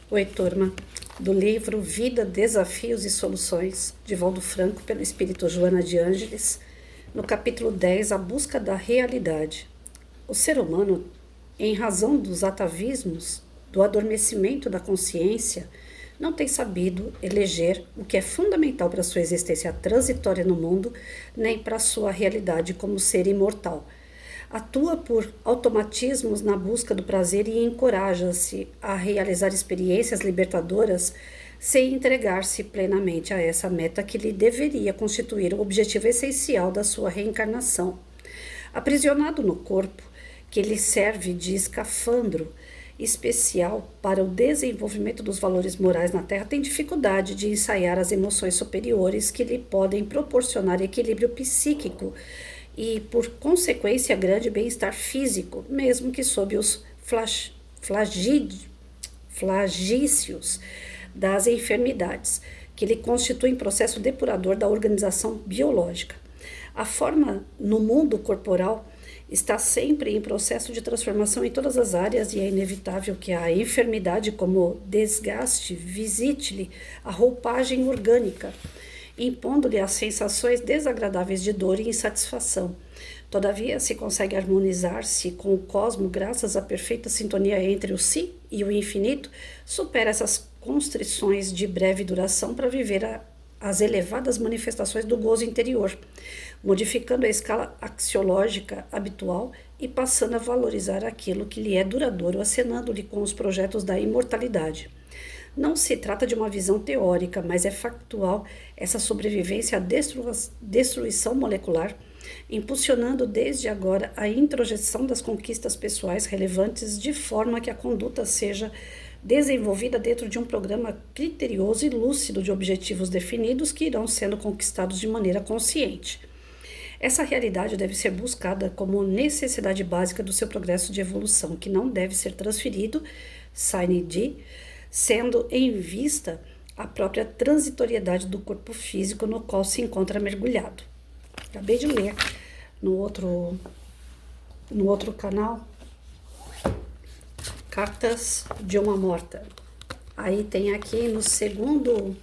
Oi, turma, do livro Vida, Desafios e Soluções, de Valdo Franco, pelo espírito Joana de Ângeles, no capítulo 10, A Busca da Realidade. O ser humano, em razão dos atavismos, do adormecimento da consciência, não tem sabido eleger o que é fundamental para sua existência transitória no mundo, nem para sua realidade como ser imortal. Atua por automatismos na busca do prazer e encoraja-se a realizar experiências libertadoras sem entregar-se plenamente a essa meta que lhe deveria constituir o objetivo essencial da sua reencarnação. Aprisionado no corpo, que lhe serve de escafandro especial para o desenvolvimento dos valores morais na Terra, tem dificuldade de ensaiar as emoções superiores que lhe podem proporcionar equilíbrio psíquico e, por consequência, grande bem-estar físico, mesmo que sob os flagícios das enfermidades, que lhe constituem processo depurador da organização biológica. A forma no mundo corporal está sempre em processo de transformação em todas as áreas e é inevitável que a enfermidade, como desgaste, visite-lhe a roupagem orgânica, impondo-lhe as sensações desagradáveis de dor e insatisfação. Todavia, se consegue harmonizar-se com o cosmo graças à perfeita sintonia entre o si e o infinito, supera essas constrições de breve duração para viver as elevadas manifestações do gozo interior, modificando a escala axiológica habitual e passando a valorizar aquilo que lhe é duradouro, acenando-lhe com os projetos da imortalidade. Não se trata de uma visão teórica, mas é factual essa sobrevivência à destruição molecular, impulsionando desde agora a introjeção das conquistas pessoais relevantes de forma que a conduta seja desenvolvida dentro de um programa criterioso e lúcido de objetivos definidos que irão sendo conquistados de maneira consciente. Essa realidade deve ser buscada como necessidade básica do seu progresso de evolução, que não deve ser transferido, sendo em vista a própria transitoriedade do corpo físico no qual se encontra mergulhado. Acabei de ler no outro canal, Cartas de uma Morta. Aí tem aqui no segundo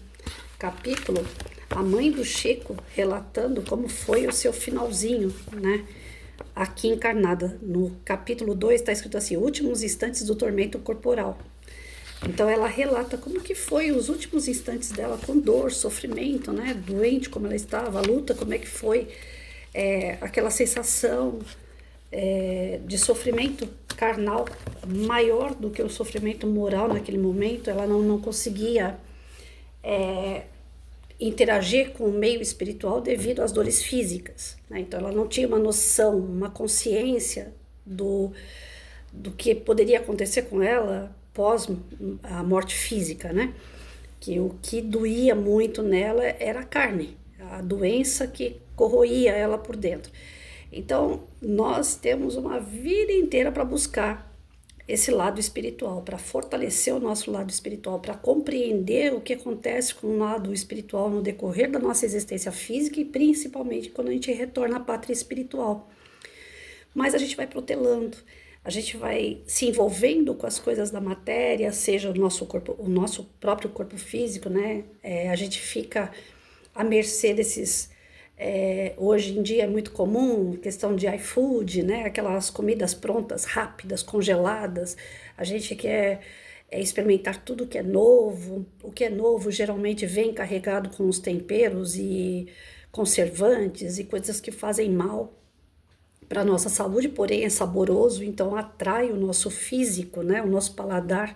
capítulo a mãe do Chico relatando como foi o seu finalzinho, né? Aqui encarnada. No capítulo 2 está escrito assim: últimos instantes do tormento corporal. Então ela relata como que foi os últimos instantes dela com dor, sofrimento, né? Doente como ela estava, a luta, como é que foi, aquela sensação de sofrimento carnal maior do que o sofrimento moral naquele momento. Ela não conseguia interagir com o meio espiritual devido às dores físicas, né? Então ela não tinha uma noção, uma consciência do que poderia acontecer com ela pós a morte física, né? Que o que doía muito nela era a carne, a doença que corroía ela por dentro. Então, nós temos uma vida inteira para buscar esse lado espiritual, para fortalecer o nosso lado espiritual, para compreender o que acontece com o lado espiritual no decorrer da nossa existência física e principalmente quando a gente retorna à pátria espiritual. Mas a gente vai protelando, a gente vai se envolvendo com as coisas da matéria, seja o nosso corpo, o nosso próprio corpo físico, né? A gente fica à mercê desses. Hoje em dia é muito comum questão de iFood, né? Aquelas comidas prontas, rápidas, congeladas. A gente quer experimentar tudo que é novo. O que é novo geralmente vem carregado com os temperos e conservantes e coisas que fazem mal para a nossa saúde, porém é saboroso, então atrai o nosso físico, né? O nosso paladar,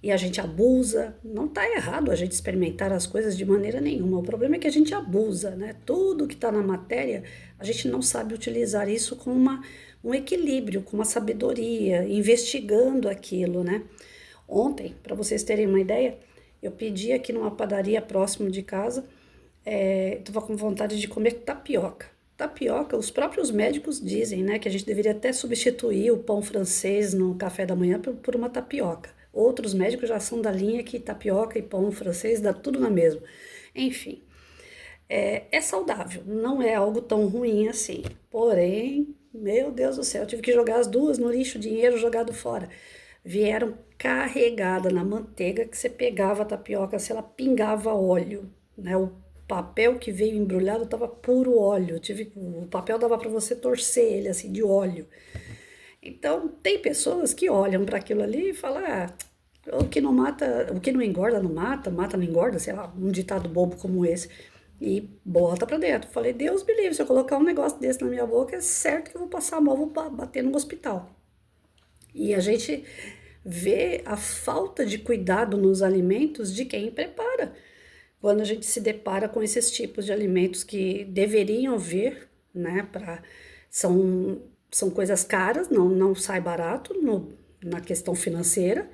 e a gente abusa. Não está errado a gente experimentar as coisas de maneira nenhuma, o problema é que a gente abusa, né? Tudo que está na matéria, a gente não sabe utilizar isso com um equilíbrio, com uma sabedoria, investigando aquilo, né? Ontem, para vocês terem uma ideia, eu pedi aqui numa padaria próximo de casa, estava com vontade de comer tapioca. Tapioca, os próprios médicos dizem, né, que a gente deveria até substituir o pão francês no café da manhã por uma tapioca. Outros médicos já são da linha que tapioca e pão francês dá tudo na mesma. Enfim, é saudável, não é algo tão ruim assim. Porém, meu Deus do céu, eu tive que jogar as duas no lixo, dinheiro jogado fora. vieram carregadas na manteiga, que você pegava a tapioca, se ela pingava óleo, né? O papel que veio embrulhado estava puro óleo. O papel dava para você torcer ele assim de óleo. Então, tem pessoas que olham para aquilo ali e falam: ah, o que não mata, o que não engorda não mata, mata não engorda, sei lá, um ditado bobo como esse. E bota pra dentro. Falei, Deus me livre, se eu colocar um negócio desse na minha boca, é certo que eu vou passar mal, vou bater no hospital. E a gente vê a falta de cuidado nos alimentos de quem prepara. Quando a gente se depara com esses tipos de alimentos que deveriam vir, né, são coisas caras, não sai barato na questão financeira,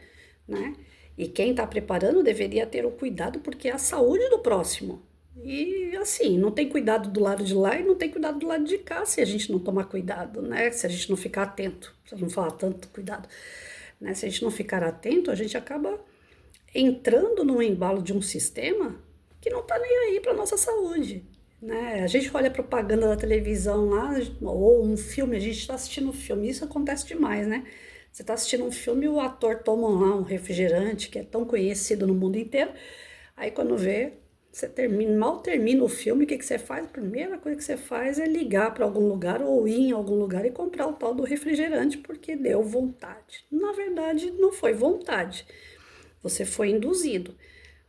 né? E quem está preparando deveria ter o cuidado porque é a saúde do próximo. E assim, não tem cuidado do lado de lá e não tem cuidado do lado de cá se a gente não tomar cuidado, né? Se a gente não ficar atento, se eu não falar tanto cuidado, né? Se a gente não ficar atento, a gente acaba entrando no embalo de um sistema que não tá nem aí para nossa saúde, né? A gente olha a propaganda da televisão lá, ou um filme, a gente está assistindo um filme, isso acontece demais, né? Você está assistindo um filme e o ator toma lá um refrigerante que é tão conhecido no mundo inteiro, aí quando vê, você mal termina o filme, o que você faz? A primeira coisa que você faz é ligar para algum lugar ou ir em algum lugar e comprar o tal do refrigerante porque deu vontade. Na verdade, não foi vontade, você foi induzido,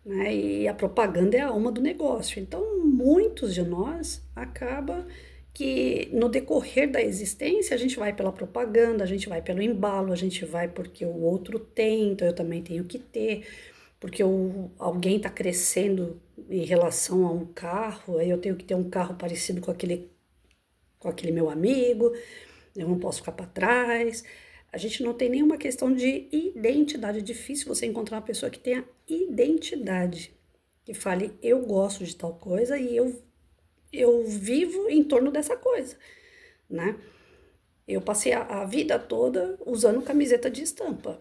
né? E a propaganda é a alma do negócio. Então, muitos de nós acaba que no decorrer da existência a gente vai pela propaganda, a gente vai pelo embalo, a gente vai porque o outro tem, então eu também tenho que ter, porque alguém está crescendo em relação a um carro, aí eu tenho que ter um carro parecido com aquele meu amigo, eu não posso ficar para trás. A gente não tem nenhuma questão de identidade. É difícil você encontrar uma pessoa que tenha identidade, que fale, eu gosto de tal coisa e eu vivo em torno dessa coisa, né? Eu passei a vida toda usando camiseta de estampa,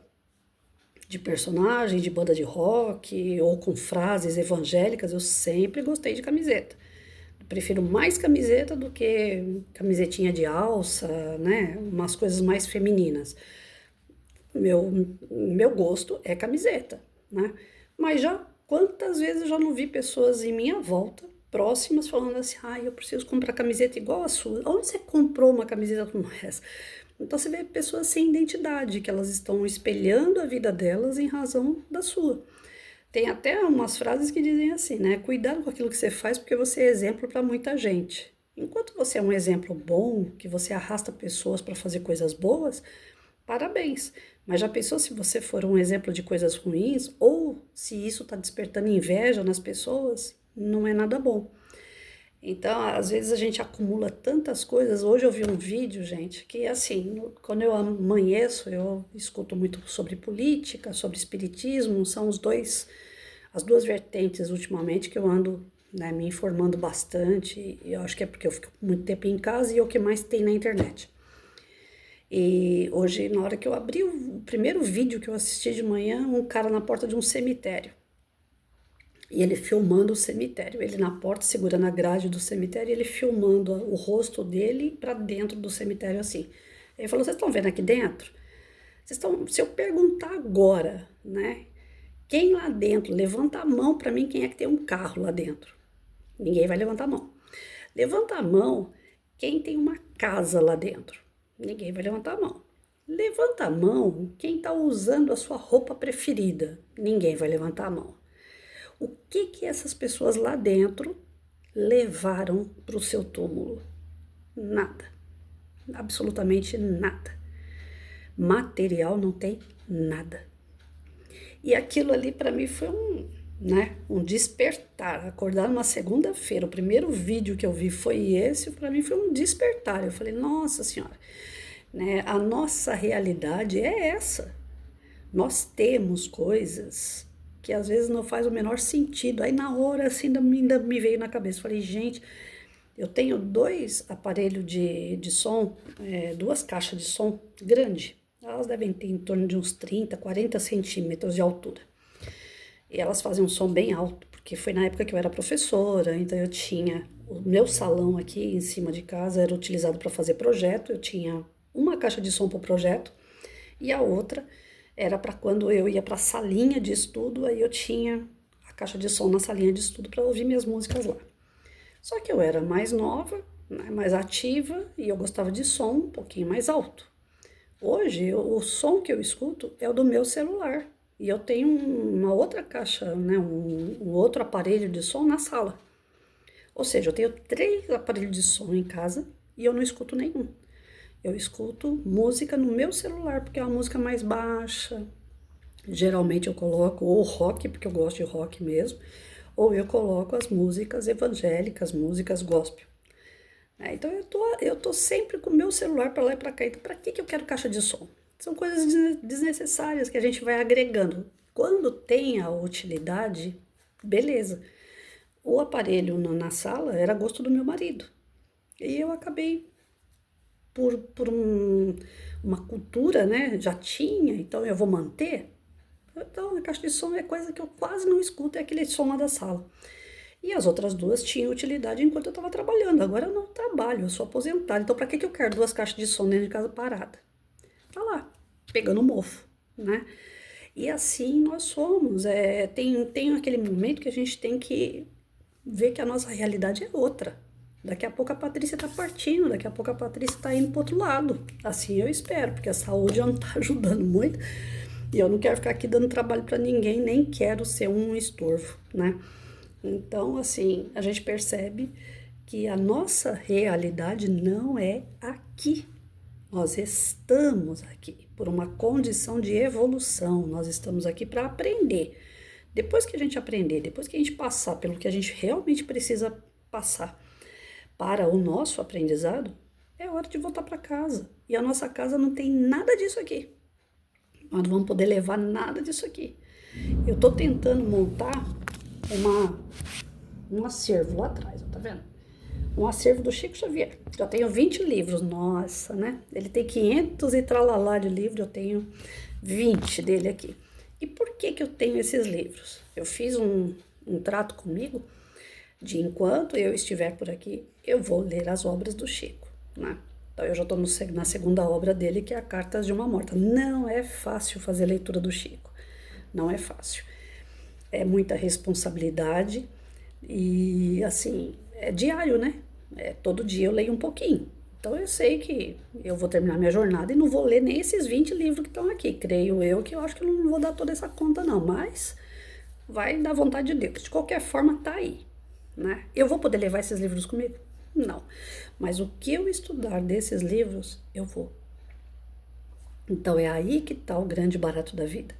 de personagem, de banda de rock, ou com frases evangélicas, eu sempre gostei de camiseta. Eu prefiro mais camiseta do que camisetinha de alça, né? Umas coisas mais femininas. Meu gosto é camiseta, né? Mas já quantas vezes eu já não vi pessoas em minha volta, próximas, falando assim, eu preciso comprar camiseta igual a sua. Onde você comprou uma camiseta como essa? Então você vê pessoas sem identidade, que elas estão espelhando a vida delas em razão da sua. Tem até umas frases que dizem assim, né? Cuidado com aquilo que você faz, porque você é exemplo para muita gente. Enquanto você é um exemplo bom, que você arrasta pessoas para fazer coisas boas, parabéns. Mas já pensou se você for um exemplo de coisas ruins, ou se isso está despertando inveja nas pessoas? Não é nada bom. Então, às vezes a gente acumula tantas coisas. Hoje eu vi um vídeo, gente, que assim, quando eu amanheço, eu escuto muito sobre política, sobre espiritismo, são as duas vertentes ultimamente que eu ando, né, me informando bastante. E eu acho que é porque eu fico muito tempo em casa e é o que mais tem na internet. E hoje, na hora que eu abri o primeiro vídeo que eu assisti de manhã, um cara na porta de um cemitério. E ele filmando o cemitério, ele na porta, segurando a grade do cemitério, e ele filmando o rosto dele para dentro do cemitério assim. Ele falou, vocês estão vendo aqui dentro? Se eu perguntar agora, né, quem lá dentro, levanta a mão para mim, quem é que tem um carro lá dentro? Ninguém vai levantar a mão. Levanta a mão quem tem uma casa lá dentro. Ninguém vai levantar a mão. Levanta a mão quem está usando a sua roupa preferida. Ninguém vai levantar a mão. O que essas pessoas lá dentro levaram para o seu túmulo? Nada. Absolutamente nada. Material não tem nada. E aquilo ali para mim foi um despertar. Acordar numa segunda-feira, o primeiro vídeo que eu vi foi esse, para mim foi um despertar. Eu falei, nossa senhora, né, a nossa realidade é essa. Nós temos coisas que às vezes não faz o menor sentido. Aí na hora assim ainda me veio na cabeça, falei, gente, eu tenho 2 aparelhos de som, 2 caixas de som grande. Elas devem ter em torno de uns 30, 40 centímetros de altura. E elas fazem um som bem alto, porque foi na época que eu era professora, então eu tinha o meu salão aqui em cima de casa, era utilizado para fazer projeto, eu tinha uma caixa de som para o projeto e a outra era para quando eu ia para a salinha de estudo, aí eu tinha a caixa de som na salinha de estudo para ouvir minhas músicas lá. Só que eu era mais nova, né, mais ativa e eu gostava de som um pouquinho mais alto. Hoje, o som que eu escuto é o do meu celular. E eu tenho uma outra caixa, né, um outro aparelho de som na sala. Ou seja, eu tenho 3 aparelhos de som em casa e eu não escuto nenhum. Eu escuto música no meu celular, porque é uma música mais baixa. Geralmente eu coloco ou rock, porque eu gosto de rock mesmo, ou eu coloco as músicas evangélicas, músicas gospel. Então eu tô sempre com o meu celular para lá e para cá. Então, para que eu quero caixa de som? São coisas desnecessárias que a gente vai agregando. Quando tem a utilidade, beleza. O aparelho na sala era gosto do meu marido. E eu acabei uma cultura, né? Já tinha, então eu vou manter. Então a caixa de som é coisa que eu quase não escuto, é aquele som lá da sala. E as outras 2 tinham utilidade enquanto eu estava trabalhando. Agora eu não trabalho, eu sou aposentada. Então, para que eu quero 2 caixas de som dentro de casa parada? Tá lá, pegando mofo, né? E assim nós somos. Tem aquele momento que a gente tem que ver que a nossa realidade é outra. Daqui a pouco a Patrícia tá partindo, daqui a pouco a Patrícia tá indo pro outro lado. Assim eu espero, porque a saúde já não tá ajudando muito. E eu não quero ficar aqui dando trabalho para ninguém, nem quero ser um estorvo, né? Então, assim, a gente percebe que a nossa realidade não é aqui. Nós estamos aqui por uma condição de evolução. Nós estamos aqui para aprender. Depois que a gente aprender, depois que a gente passar pelo que a gente realmente precisa passar para o nosso aprendizado, é hora de voltar para casa. E a nossa casa não tem nada disso aqui. Nós não vamos poder levar nada disso aqui. Eu estou tentando montar um acervo lá atrás, ó, tá vendo? Um acervo do Chico Xavier. Já tenho 20 livros, nossa, né? Ele tem 500 e tralalá de livros, eu tenho 20 dele aqui. E por que eu tenho esses livros? Eu fiz um trato comigo de enquanto eu estiver por aqui, eu vou ler as obras do Chico, né? Então eu já estou na segunda obra dele, que é a Cartas de uma Morta. Não é fácil fazer leitura do Chico, não é fácil. É muita responsabilidade e, assim, é diário, né? Todo dia eu leio um pouquinho. Então eu sei que eu vou terminar minha jornada e não vou ler nem esses 20 livros que estão aqui. Creio eu que eu acho que eu não vou dar toda essa conta não, mas vai dar vontade de Deus. De qualquer forma, tá aí, né? Eu vou poder levar esses livros comigo? Não. Mas o que eu estudar desses livros, eu vou. Então é aí que está o grande barato da vida.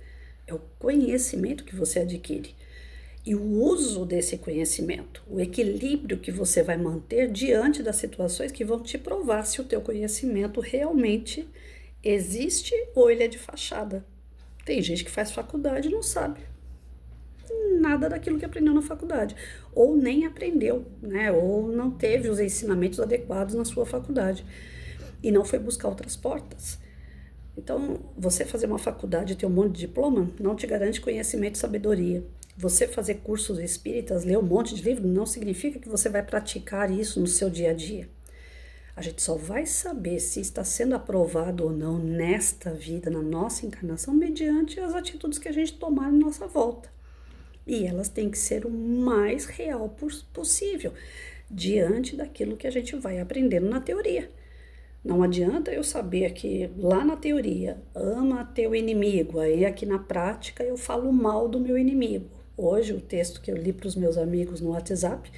É o conhecimento que você adquire e o uso desse conhecimento, o equilíbrio que você vai manter diante das situações que vão te provar se o teu conhecimento realmente existe ou ele é de fachada. Tem gente que faz faculdade e não sabe nada daquilo que aprendeu na faculdade, ou nem aprendeu, né? Ou não teve os ensinamentos adequados na sua faculdade e não foi buscar outras portas. Então, você fazer uma faculdade e ter um monte de diploma não te garante conhecimento e sabedoria. Você fazer cursos espíritas, ler um monte de livro, não significa que você vai praticar isso no seu dia a dia. A gente só vai saber se está sendo aprovado ou não nesta vida, na nossa encarnação, mediante as atitudes que a gente tomar em nossa volta. E elas têm que ser o mais real possível, diante daquilo que a gente vai aprendendo na teoria. Não adianta eu saber que lá na teoria, ama teu inimigo, aí aqui na prática eu falo mal do meu inimigo. Hoje o texto que eu li para os meus amigos no WhatsApp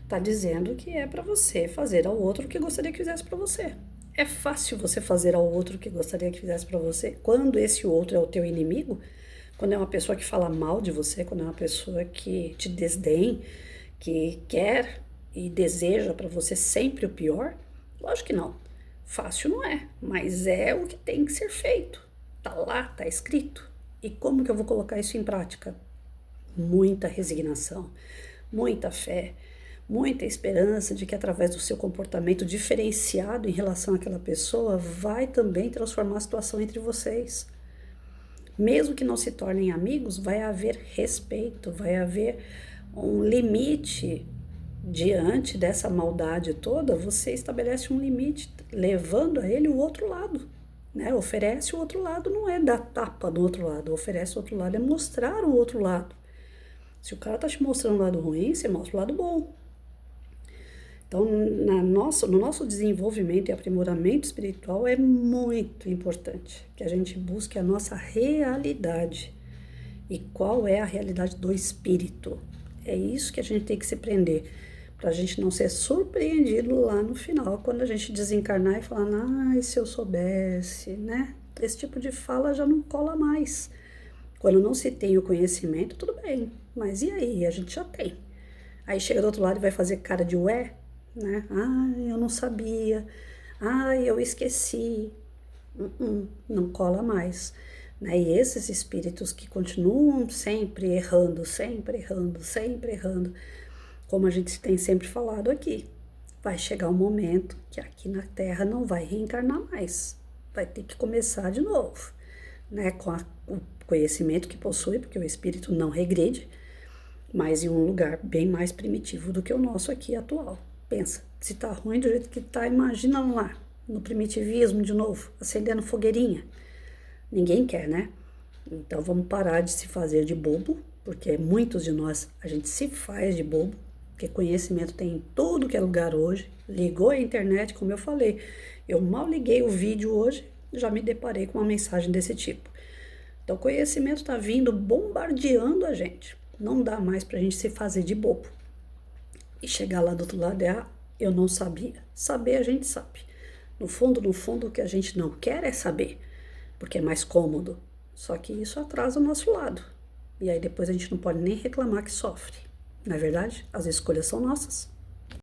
está dizendo que é para você fazer ao outro o que gostaria que fizesse para você. É fácil você fazer ao outro o que gostaria que fizesse para você quando esse outro é o teu inimigo, quando é uma pessoa que fala mal de você, quando é uma pessoa que te desdém, que quer e deseja para você sempre o pior. Lógico que não. Fácil não é, mas é o que tem que ser feito. Tá lá, tá escrito. E como que eu vou colocar isso em prática? Muita resignação, muita fé, muita esperança de que através do seu comportamento diferenciado em relação àquela pessoa, vai também transformar a situação entre vocês. Mesmo que não se tornem amigos, vai haver respeito, vai haver um limite. Diante dessa maldade toda, você estabelece um limite, levando a ele o outro lado. né? Oferece o outro lado, não é dar tapa no outro lado. Oferece o outro lado é mostrar o outro lado. Se o cara tá te mostrando o lado ruim, você mostra o lado bom. Então, no nosso desenvolvimento e aprimoramento espiritual é muito importante que a gente busque a nossa realidade. E qual é a realidade do espírito? É isso que a gente tem que se prender, para a gente não ser surpreendido lá no final, quando a gente desencarnar e falar, ai, se eu soubesse, né? Esse tipo de fala já não cola mais. Quando não se tem o conhecimento, tudo bem, mas e aí? A gente já tem. Aí chega do outro lado e vai fazer cara de ué, né? Ai, eu não sabia. Ai, eu esqueci. Não cola mais. Né? E esses espíritos que continuam sempre errando, sempre errando, sempre errando, como a gente tem sempre falado aqui, vai chegar um momento que aqui na Terra não vai reencarnar mais. Vai ter que começar de novo, né? Com o conhecimento que possui, porque o espírito não regride, mas em um lugar bem mais primitivo do que o nosso aqui atual. Pensa, se tá ruim do jeito que tá, imagina lá, no primitivismo de novo, acendendo fogueirinha. Ninguém quer, né? Então vamos parar de se fazer de bobo, porque muitos de nós a gente se faz de bobo, porque conhecimento tem em tudo que é lugar hoje. Ligou a internet, como eu falei, eu mal liguei o vídeo hoje, já me deparei com uma mensagem desse tipo. Então o conhecimento está vindo bombardeando a gente. Não dá mais para a gente se fazer de bobo. E chegar lá do outro lado eu não sabia. Saber a gente sabe. No fundo, o que a gente não quer é saber, porque é mais cômodo. Só que isso atrasa o nosso lado. E aí depois a gente não pode nem reclamar que sofre. Não é verdade? As escolhas são nossas.